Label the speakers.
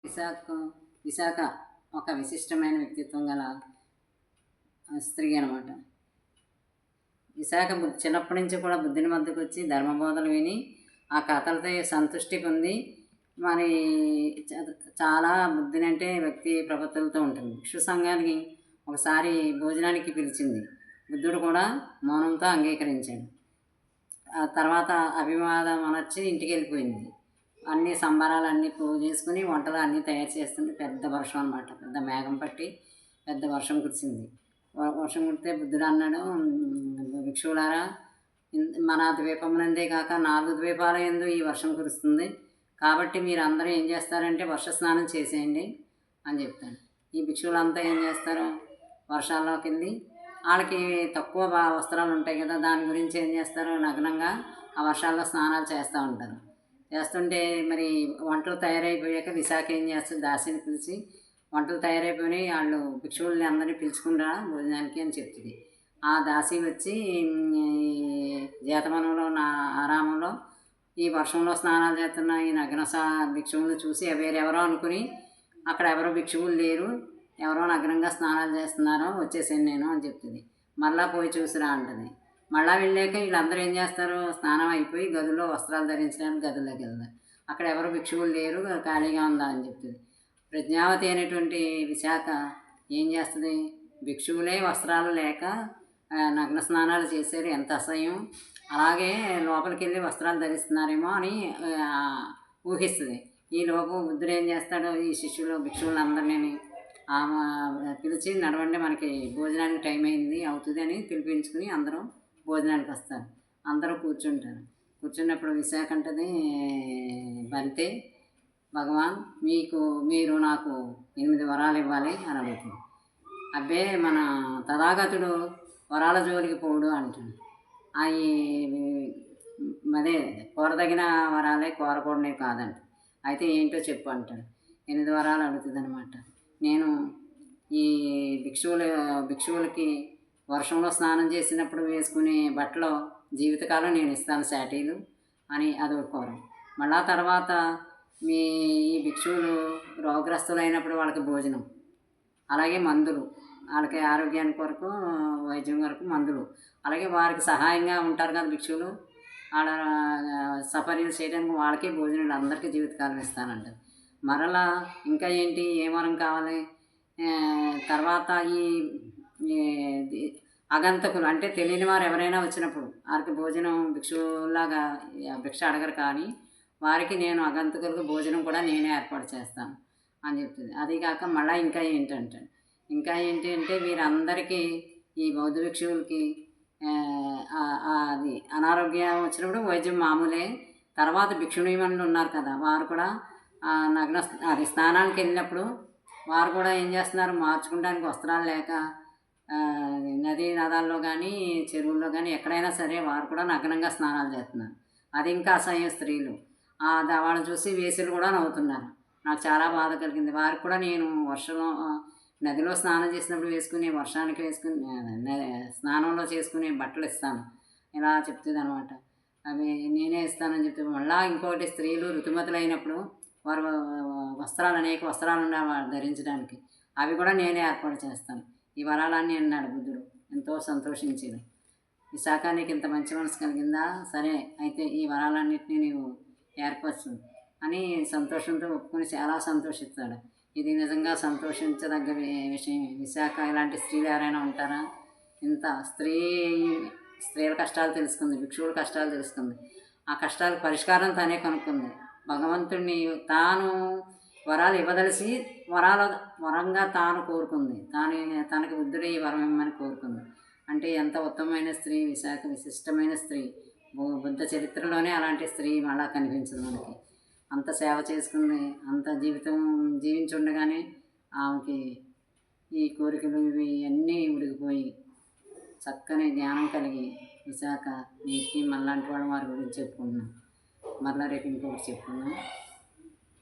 Speaker 1: విశాఖ విశాఖ ఒక విశిష్టమైన వ్యక్తిత్వం గల స్త్రీ అనమాట. విశాఖ చిన్నప్పటి నుంచి కూడా బుద్ధిని వద్దకు వచ్చి ధర్మబోధలు విని ఆ కథలతో సంతృష్టి పొంది మరి చాలా బుద్ధిని అంటే వ్యక్తి ప్రపత్తులతో ఉంటుంది. భిక్షు సంఘానికి ఒకసారి భోజనానికి పిలిచింది. బుద్ధుడు కూడా మౌనంతో అంగీకరించాడు. ఆ తర్వాత అభివాదం అనొచ్చి ఇంటికి వెళ్ళిపోయింది. అన్ని సంబరాలు అన్నీ పూజ చేసుకుని వంటలు అన్నీ తయారు చేస్తుంటే పెద్ద వర్షం అనమాట. పెద్ద మేఘం పట్టి పెద్ద వర్షం కురిసింది. వర్షం కుడితే బుద్ధుడు అన్నాడు, భిక్షువులారా, మన ద్వీపమునందే కాక 4 ద్వీపాల యందు ఈ వర్షం కురుస్తుంది. కాబట్టి మీరు అందరూ ఏం చేస్తారంటే వర్ష స్నానం చేసేయండి అని చెప్తాడు. ఈ భిక్షువులంతా ఏం చేస్తారు, వర్షాల్లోకి వెళ్ళి వాళ్ళకి తక్కువ వస్త్రాలు ఉంటాయి కదా, దాని గురించి ఏం చేస్తారు, నగ్నంగా ఆ వర్షాల్లో స్నానాలు చేస్తూ ఉంటారు. చేస్తుంటే మరి వంటలు తయారైపోయాక విశాఖ ఏం చేస్తుంది, దాసిని పిలిచి వంటలు తయారైపోయినాయి, వాళ్ళు భిక్షువుల్ని అందరినీ పిలుచుకునిరా భోజనానికి అని చెప్తుంది. ఆ దాసి వచ్చి జీతవనంలో నా ఆరామంలో ఈ వర్షంలో స్నానాలు చేస్తున్న ఈ నగ్న భిక్షువులను చూసి వేరెవరో అనుకుని అక్కడ ఎవరో భిక్షువులు లేరు, ఎవరో నగ్నంగా స్నానాలు చేస్తున్నారో వచ్చేసాను నేను అని చెప్తుంది. మళ్ళీ పోయి చూసిరా అంటుంది. మళ్ళీ వెళ్ళాక వీళ్ళందరూ ఏం చేస్తారు, స్నానం అయిపోయి గదుల్లో వస్త్రాలు ధరించడానికి గదుల్లోకి వెళ్తారు. అక్కడ ఎవరు భిక్షువులు లేరు, ఖాళీగా ఉందా అని చెప్తుంది. ప్రజ్ఞావతి అయినటువంటి విశాఖ ఏం చేస్తుంది, భిక్షువులే వస్త్రాలు లేక నగ్న స్నానాలు చేశారు, ఎంత అసహ్యం, అలాగే లోపలికి వెళ్ళి వస్త్రాలు ధరిస్తున్నారేమో అని ఊహిస్తుంది. ఈ లోపు బుద్ధుడు ఏం చేస్తాడో, ఈ భిక్షువులందరినీ పిలిచి నడవండి, మనకి భోజనానికి టైం అయింది అవుతుంది అని పిలిపించుకుని అందరూ భోజనానికి వస్తారు. అందరూ కూర్చుంటారు. కూర్చున్నప్పుడు విశాఖ అంటది, బంతే భగవాన్, మీరు నాకు 8 వరాలు ఇవ్వాలి అని అడుగుతుంది. అబ్బే, మన తథాగతుడు వరాల జోలికి పోడు అంటాడు. అవి అదే కోరదగిన వరాలే, కోరకూడనే కాదంట. అయితే ఏంటో చెప్పు అంటాడు. 8 వరాలు అడుగుతుంది అనమాట. నేను ఈ భిక్షువులకి వర్షంలో స్నానం చేసినప్పుడు వేసుకునే బట్టలో జీవితకాలం నేను ఇస్తాను శాటీలు అని అదొక కోరం. మళ్ళా తర్వాత ఈ భిక్షువులు రోగగ్రస్తులైనప్పుడు వాళ్ళకి భోజనం, అలాగే మందులు, వాళ్ళకి ఆరోగ్యానికి కొరకు వైద్యం కొరకు మందులు, అలాగే వారికి సహాయంగా ఉంటారు కదా భిక్షువులు, వాళ్ళ సఫర్యలు చేయడానికి వాళ్ళకే భోజనాలు, అందరికీ జీవితకాలం ఇస్తానంటారు. మరలా ఇంకా ఏంటి, ఏ వరం కావాలి, తర్వాత ఈ అగంతకులు అంటే తెలియని వారు ఎవరైనా వచ్చినప్పుడు వారికి భోజనం భిక్షువులాగా భిక్ష అడగరు, కానీ వారికి నేను అగంతకులకు భోజనం కూడా నేనే ఏర్పాటు చేస్తాను అని చెప్తుంది. అదికాక మళ్ళీ ఇంకా ఏంటి అంటే వీరందరికీ, ఈ బౌద్ధ భిక్షువులకి అది అనారోగ్యం వచ్చినప్పుడు వైద్యం మామూలే. తర్వాత భిక్షుణీమణులు ఉన్నారు కదా, వారు కూడా స్నానానికి వెళ్ళినప్పుడు వారు కూడా ఏం చేస్తున్నారు, మార్చుకోవడానికి వస్త్రాలు లేక నదీ నదాల్లో కానీ చెరువుల్లో కానీ ఎక్కడైనా సరే వారు కూడా నగ్నంగా స్నానాలు చేస్తున్నారు. అది ఇంకా అసహ్యం. స్త్రీలు వాళ్ళని చూసి వేసులు కూడా నవ్వుతున్నారు. నాకు చాలా బాధ కలిగింది. వారికి కూడా నేను నదిలో స్నానం చేసినప్పుడు వేసుకునే, వర్షానికి వేసుకుని స్నానంలో చేసుకునే బట్టలు ఇస్తాను ఇలా చెప్తుంది అనమాట. అవి నేనే ఇస్తానని చెప్తే, మళ్ళీ ఇంకోటి, స్త్రీలు ఋతుమతులు అయినప్పుడు వారు అనేక వస్త్రాలు ఉన్నాయి ధరించడానికి, అవి కూడా నేనే ఏర్పాటు చేస్తాను. ఈ వరాలన్నీ అన్నాడు బుద్ధుడు. ఎంతో సంతోషించాడు. విశాఖ, నీకు ఇంత మంచి మనసు కలిగిందా, సరే అయితే ఈ వరాలన్నింటినీ నీవు ఏర్పరచు అని సంతోషంతో ఒప్పుకొని చాలా సంతోషిస్తాడు. ఇది నిజంగా సంతోషించదగ్గ విషయం. విశాఖ ఇలాంటి స్త్రీలు ఎవరైనా ఉంటారా? ఇంత స్త్రీల కష్టాలు తెలుసుకుంది, భిక్షువుల కష్టాలు తెలుసుకుంది, ఆ కష్టాలకు పరిష్కారం తానే కనుక్కుంది. భగవంతుడిని తాను వరాలు ఇవ్వదలిసి వరంగా తాను కోరుకుంది. తనకి బుద్ధుడే ఈ వరం ఇమ్మని కోరుకుంది. అంటే ఎంత ఉత్తమమైన స్త్రీ విశాఖ, విశిష్టమైన స్త్రీ. బుద్ధ చరిత్రలోనే అలాంటి స్త్రీ మళ్ళా కనిపించదు మనకి. అంత సేవ చేసుకుంది, అంత జీవించి ఉండగానే ఆమెకి ఈ కోరికలు ఇవి అన్నీ ఉడికిపోయి చక్కని జ్ఞానం కలిగి విశాఖ నేటికి మనలాంటి వారి గురించి చెప్పుకుంటున్నాం. మరలా రేపు ఇంకొకటి చెప్పుకుందాం.